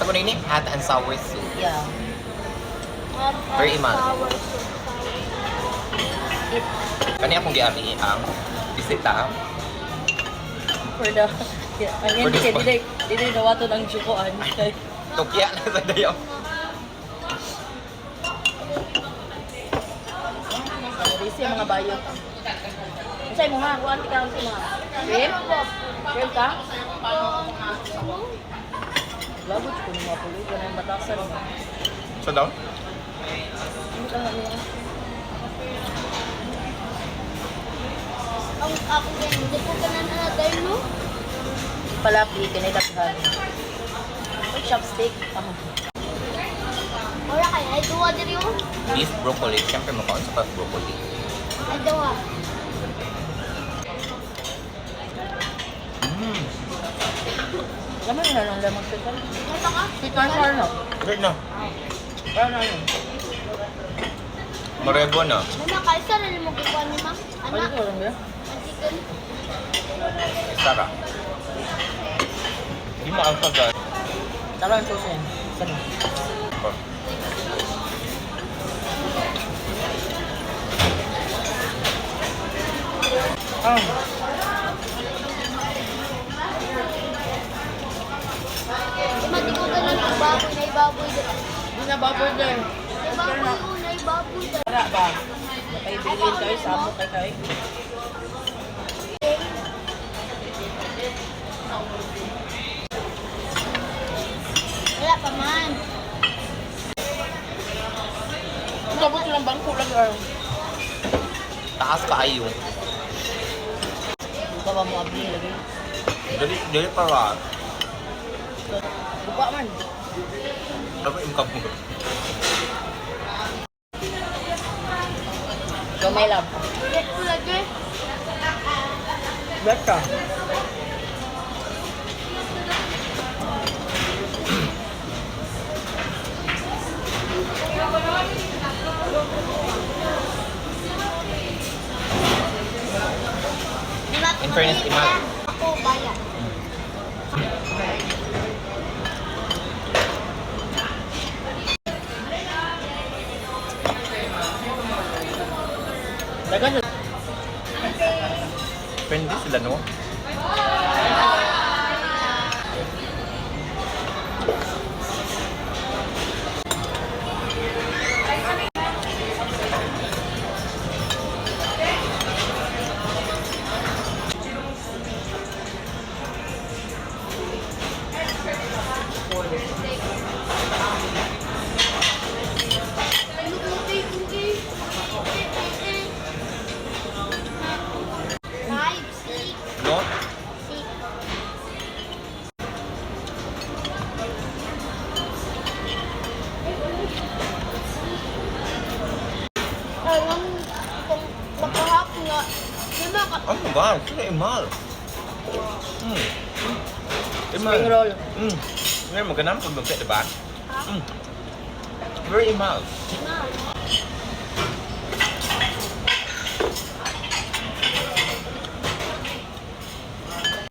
mo na ini, hot and sour soup. Yeah. Very imal. Sour soup. Kani akong giari ang bisita. For the... Ang For hindi this kaya hindi nawato ng jukoan. Tukya na sa dayo. Risi mga bayo. Masay mo ha, kuhaan ka ang mga. Shrimp? Shrimp ka? Labot ko ng mga puloy, ko na yung batasan mo. So down? Hindi ka nga niya. Ang ako din, hindi ko ka na nalagay, no? Palapi, kinilaghan. Ay, chopstick. Wala kaya, ay duwa din yun. Beef broccoli. Siyempre makaon sa broccoli. Ay duwa. Laman na lang lamang chicken. Ito ka? Chicken or no? Good na. Ano yun? Marebo na. Mama, kaisa na rin mo kikuha ni ma. Ano Anak, ko lang ba? ang chicken. Sara. Hindi mo ang sagat. Tara ang susin. Sana. Mati ko ka na ng baboy na ibaboy din. Hindi na baboy din. Ibaboy ko na ibaboy din. Tara ba? Nakaibilin kayo, samok kay kayo. Wala pa man. Ang gabot lang bangko lang girl. Taas pa ayo. Hindi ka ba mo abli lagi? Dili para. Buka man. Tapi yung kabog. Gamay lang. Get ko lagi. Bet ka. In fairness, Imal. Ako bayan. Dagan yun. Friendly sila, no? Five, six, No? six. Alam kung makahapon nga. Diba ka? Oh my God, sila Imal. Imal. Spring roll. Ngayon, magandang paglumpit, diba? Very Imal. Ma.